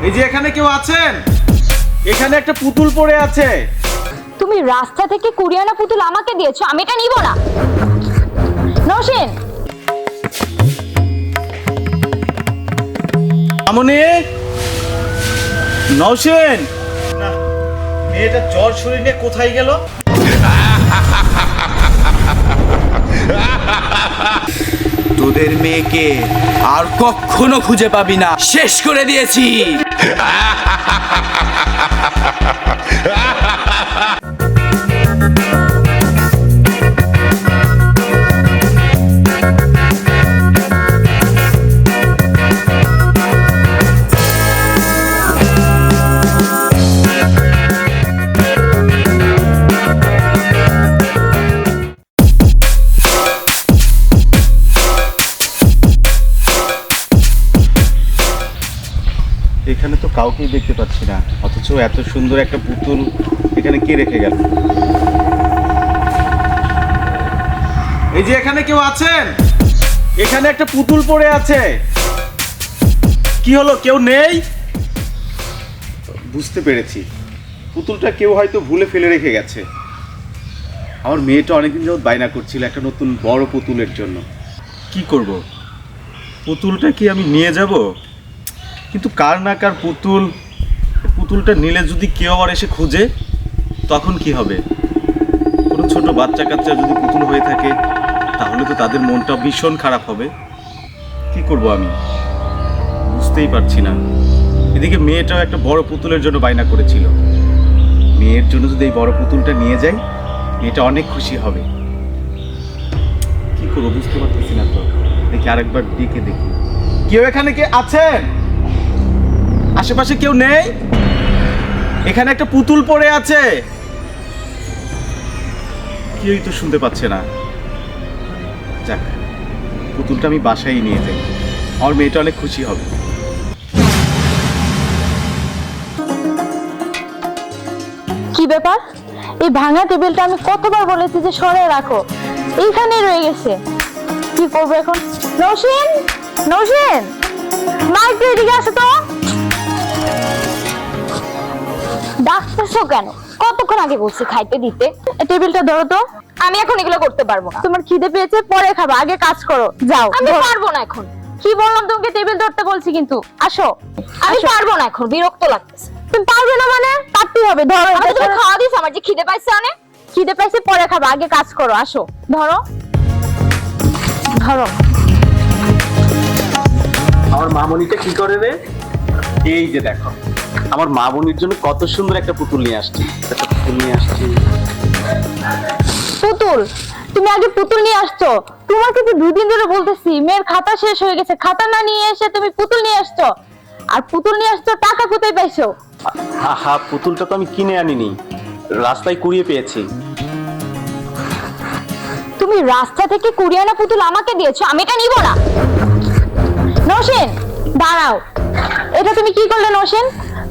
এই যে এখানে কেউ আছেন? এখানে একটা পুতুল পড়ে আছে। তুমি রাস্তা থেকে কুড়িয়ে আনা পুতুল আমাকে দিয়েছো, আমি এটা নিব না। নওশীন, মামুনি, নওশীন, না, মেয়েটা জ্বর শরীর নিয়ে কোথায় গেল? তোদের মেয়েকে আর কখনো খুঁজে পাবি না, শেষ করে দিয়েছি। এখানে তো কাউকেই দেখতে পাচ্ছি না, অথচ এত সুন্দর একটা পুতুল এখানে কে রেখে গেল? এই যে এখানে কেউ আছেন? এখানে একটা পুতুল পড়ে আছে। কি হলো, কেউ নেই? বুঝতে পেরেছি, পুতুলটা কেউ হয়তো ভুলে ফেলে রেখে গেছে। আমার মেয়েটা অনেকদিন যাবত বায়না করছিল একটা নতুন বড় পুতুলের জন্য। কি করব, পুতুলটা কি আমি নিয়ে যাব? কিন্তু কার না কার পুতুল, পুতুলটা নিলে যদি কেউ আবার এসে খুঁজে, তখন কি হবে? কোনো ছোট বাচ্চা কাচ্চা যদি পুতুল হয়ে থাকে, তাহলে তো তাদের মনটা ভীষণ খারাপ হবে। কি করব আমি বুঝতেই পারছি না। এদিকে মেয়েটাও একটা বড় পুতুলের জন্য বায়না করেছিল। মেয়ের জন্য যদি এই বড় পুতুলটা নিয়ে যাই, মেয়েটা অনেক খুশি হবে। কি করবো বুঝতে পারতেছি না তো। দেখি আরেকবার ডেকে দেখি, কেউ এখানে কে আছেন? আশেপাশে কেউ নেই? এখানে একটা পুতুল পড়ে আছে। কেউই তো শুনতে পাচ্ছে না। যাক, পুতুলটা আমি বাসায় নিয়ে যাই, আমার মেয়েটা অনেক খুশি হবে। কি ব্যাপার? এই ভাঙা টেবিলটা আমি কতবার বলেছি যে সরিয়ে রাখো, এইখানেই রয়ে গেছে। কি করবো এখন? নওশীন, নওশীন, মা একটু এদিকে আসো তো। ডাকতেছো কেন? কতক্ষণ আগে বলছি খাইতে দিতে। টেবিলটা ধরো তো। আমি এখন এগুলো করতে পারবো না। তোমার খিদে পেয়েছে, পরে খাবে, আগে কাজ করো। যাও। আমি পারবো না এখন। কি বললাম তোমাকে? টেবিল ধরতে বলছি কিন্তু। আসো। আমি পারবো না এখন, বিরক্ত লাগতেছে। তুমি পারবে না মানে? পারতে হবে। ধরো। আমি তুমি খাওয়া দিছ, আমার যে খিদে পাইছে অনেক। খিদে পাইছে, পরে খাবে, আগে কাজ করো। আসো, ধরো ধরো। আমার মামনিটা কি করে রে? এই যে দেখো, আমার মামনির জন্য কত সুন্দর একটা পুতুল নিয়ে আসছি। পুতুল? তুমি আগে পুতুল নিয়ে আসছো। তোমাকে তো 2 দিন ধরে বলতেছি মেয়ের খাতা শেষ হয়ে গেছে, খাতা না নিয়ে এসে তুমি পুতুল নিয়ে আসছো। আর পুতুল নিয়ে আসছো, টাকা কোথায় পাইছো? আহা, পুতুলটা তো আমি কিনে আনিনি, রাস্তায় কুড়িয়ে পেয়েছি। তুমি রাস্তা থেকে কুড়িয়ে আনা পুতুল আমাকে দিয়েছো, আমি এটা নিব না। নওশীন, দাঁড়াও। এটা তুমি কি করলে নওশীন?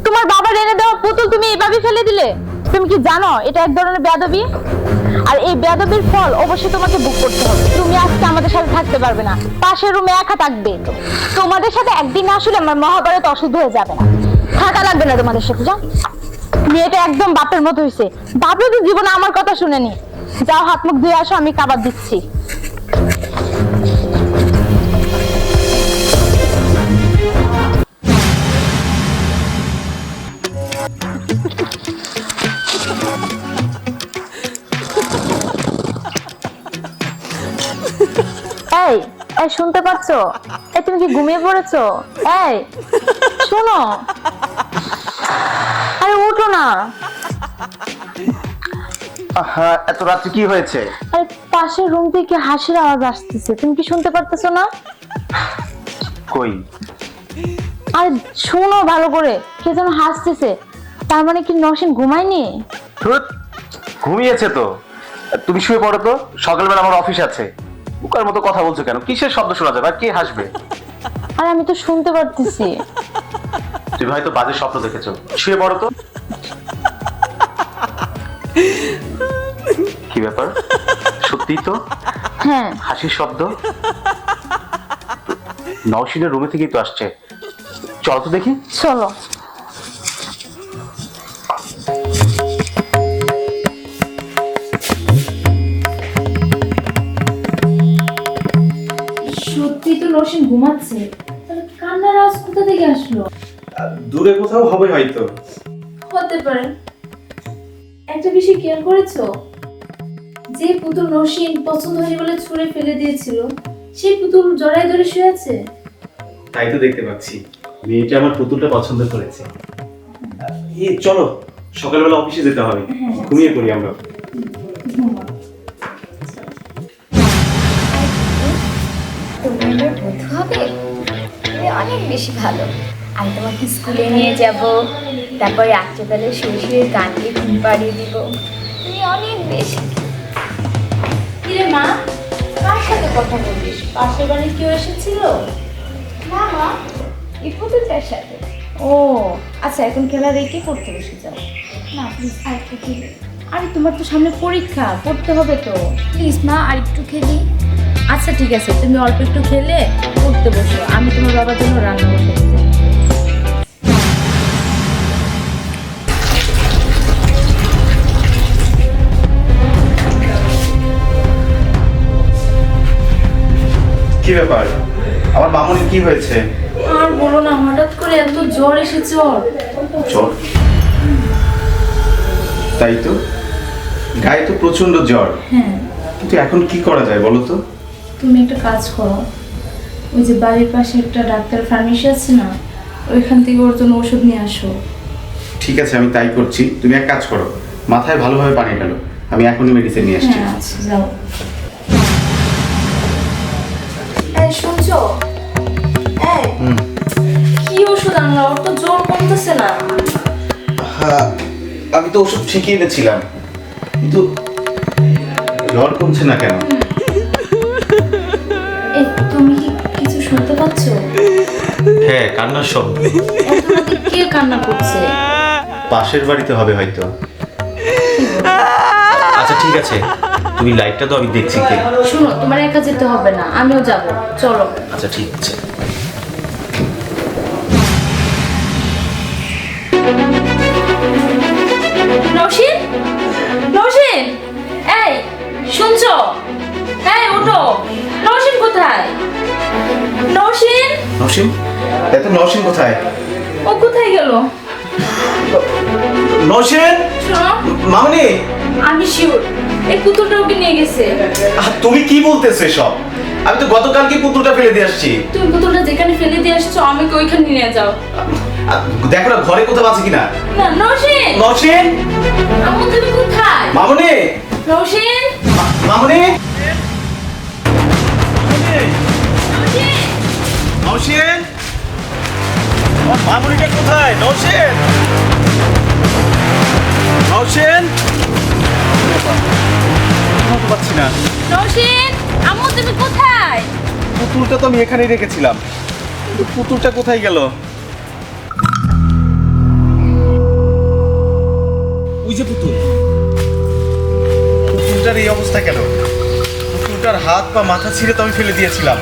তোমার বাবার এনে দেওয়া পুতুল তুমি এইভাবে ফেলে দিলে। তুমি কি জানো এটা এক ধরনের বেয়াদবি? আর এই বেয়াদবির ফল অবশ্যই তোমাকে ভোগ করতে হবে। তুমি আজকে আমাদের সাথে থাকতে পারবে না, পাশের রুমে একা থাকবে। তোমাদের সাথে একদিন না আসলে আমার মহাভারত অশুদ্ধ হয়ে যাবে না। থাকা লাগবে না তোমাদের সাথে, যাও। মেয়েটা একদম বাপের মতো হয়েছে। বাপে তো জীবনে আমার কথা শুনেনি। যাও, হাত মুখ ধুয়ে আসো, আমি খাবার দিচ্ছি। এই এই শুনতে পাচ্ছো? এই তুমি কি ঘুমিয়ে পড়েছো? এই শোনো, আরে উঠো না। হ্যাঁ, এত রাত্রে কি হয়েছে? আরে পাশের রুম থেকে হাসির আওয়াজ আসতেছে, তুমি কি শুনতে পারতেছো না? কই? আরে শোনো ভালো করে, কে যেন হাসতেছে। তার মানে কি নওশীন ঘুমায়নি? ধুৎ, ঘুমিয়েছে তো। তুমি শুয়ে পড়ো তো, সকালবেলা আমার অফিস আছে। বুকার মতো কথা বলছো কেন? কিসের শব্দ শোনা যাবে? আর কে হাসবে? আরে আমি তো শুনতে পারতেছি। তুমি হয়তো বাজে স্বপ্ন দেখেছো, শুয়ে পড়ো তো। কি ব্যাপার? সত্যি তো হ্যাঁ, হাসির শব্দ। নওশীনের রুমে থেকেই তো আসছে। চল তো দেখি। চলো। নসীন ঘুমাচ্ছে, তাহলে কান্নার আওয়াজ কোথা থেকে আসলো? দূরে কোথাও হবে হয়তো। হতে পারে। একটা বিষয় খেয়াল করেছো, যে পুতুল নসীন পছন্দ হয়নি বলে ছুঁড়ে ফেলে দিয়েছিল, সেই পুতুল জড়ায় ধরে শুয়ে আছে। তাই তো দেখতে পাচ্ছি, মেয়েটা আমার পুতুলটা পছন্দ করেছে। চলো, সকালবেলা অফিসে যেতে হবে, ঘুমিয়ে পড়ি আমরা। তুমি আমার বন্ধু হবে, তুমি অনেক বেশি ভালো। আমি তোমাকে স্কুলে নিয়ে যাব, তারপর রাত্রেবেলা শুয়ে শুয়ে গান দিয়ে ঘুম পাড়িয়ে দিব। তুমি অনেক বেশি। কিরে মা, কার সাথে কথা বলিস? পাশের বাড়ির কেউ এসেছিল? না মা, এই পুতুলটার সাথে। ও আচ্ছা, এখন খেলা রেখে পড়তে বসে যাও। না প্লিজ, আর একটু খেলি। আরে তোমার তো সামনে পরীক্ষা, পড়তে হবে তো। প্লিজ মা, আর একটু খেলি। আচ্ছা ঠিক আছে, তুমি অল্প একটু খেলে পড়তে বসো, আমি তোমার বাবার জন্য রান্না বসে দিচ্ছি। কি ব্যাপার, আমার মামুনির কি হয়েছে? আর বলো না, হঠাৎ করে এত জ্বর এসেছে ওর। জ্বর? তাই তো, গায়ে তো প্রচন্ড জ্বর। হ্যাঁ, কিন্তু এখন কি করা যায় বলো তো? তুমি একটা কাজ করো, ওই যে বাড়ির পাশে একটা ডাক্তার ফার্মেসি আছে না, ওইখান থেকে ওর জন্য ওষুধ নিয়ে আসো। ঠিক আছে, আমি তাই করছি। তুমি এক কাজ করো, মাথায় ভালোভাবে পানি ঢালো, আমি এখনই মেডিসিন নিয়ে আসছি। হ্যাঁ আচ্ছা, যাও। এই শুনছো? এই কি ওষুধ আনলো? ওর তো জ্বর কমতেছে না। হ্যাঁ, আমি তো ওষুধ ঠিকই এনেছিলাম, কিন্তু জ্বর কমছে না কেন? এই তুমি কি কিছু শুনতে পাচ্ছ? হ্যাঁ, কান্নার শব্দ। এত রাতে কে কান্না করছে? পাশের বাড়িতে হবে হয়তো। আচ্ছা ঠিক আছে, তুমি লাইটটা তো আমি দেখছি কে। শুনো, তোমার একা যেতে হবে না, আমিও যাব, চলো। আচ্ছা ঠিক আছে। নওশীন, নওশীন, এই শুনছো? এই ওঠো, নওশীন কোথায়? নওশীন, নসীম? এত নসীম কোথায়? ও কোথায় গেল? নসীম? শোনো, মামনি, আমি শিওর এই পুতুলটা ওকে নিয়ে গেছে। তুমি কি বলতেছো এসব? আমি তো গতকালকে পুতুলটা ফেলে দিয়ে আসছি। তুমি পুতুলটা যেখানে ফেলে দিয়ে আসছো, আমাকে ওইখানে নিয়ে যাও। দেখো না ঘরে কোথাও আছে কিনা। না নওশীন, নসীম? আম্মু তুমি কোথায়? মামনি? নওশীন, মামনি? নওশীন, নসীম? মামনিটা কোথায়? নসীম? নসীম? পাচ্ছি না। নওশীন, আম্মু তুমি কোথায়? পুতুলটা তো আমি এখানেই রেখেছিলাম, কিন্তু পুতুলটা কোথায় গেল? ওই যে পুতুল, পুতুলটার এই অবস্থা কেন? পুতুলটার হাত বা মাথা ছিঁড়ে তো আমি ফেলে দিয়েছিলাম।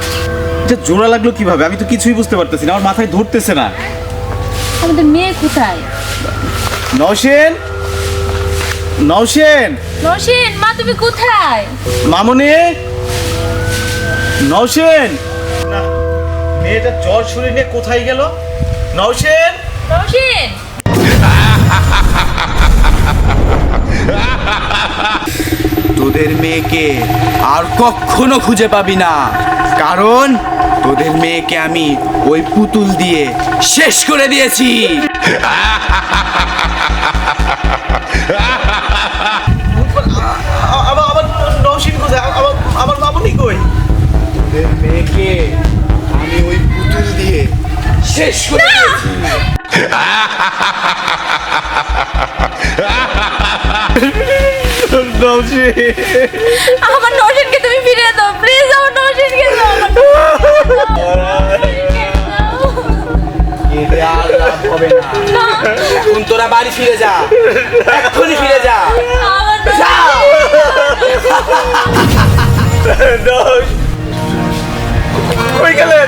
এটা জোড়া লাগলো কিভাবে? আমি তো কিছুই বুঝতে পারতেছি না, আমার মাথায় ধরতেছে না। আমাদের মেয়ে কোথায়? নওশীন? নওশীন? নওশীন, মা তুমি কোথায়? মামনি? নওশীন? না, মেয়েটা জ্বর শরীর নিয়ে কোথায় গেল? নওশীন? নওশীন, তোদের মেয়েকে আর কখনো খুঁজে পাবি না, কারণ তোদের মেয়েকে আমি ওই পুতুল দিয়ে শেষ করে দিয়েছি। আমার নওশীন কোথায়? আমার মামনি কই? তোদের মেয়েকে আমি ওই পুতুল দিয়ে শেষ করে দিয়েছি। নওশীন? আমার নওশীনকে তুমি ফিরিয়ে দাও প্লিজ, আমার নওশীনকে দাও। কেঁদে আর লাভ হবে না। এখন তোরা বাড়ি ফিরে যা, এক্ষুনি ফিরে যা। যা। কই গেলেন?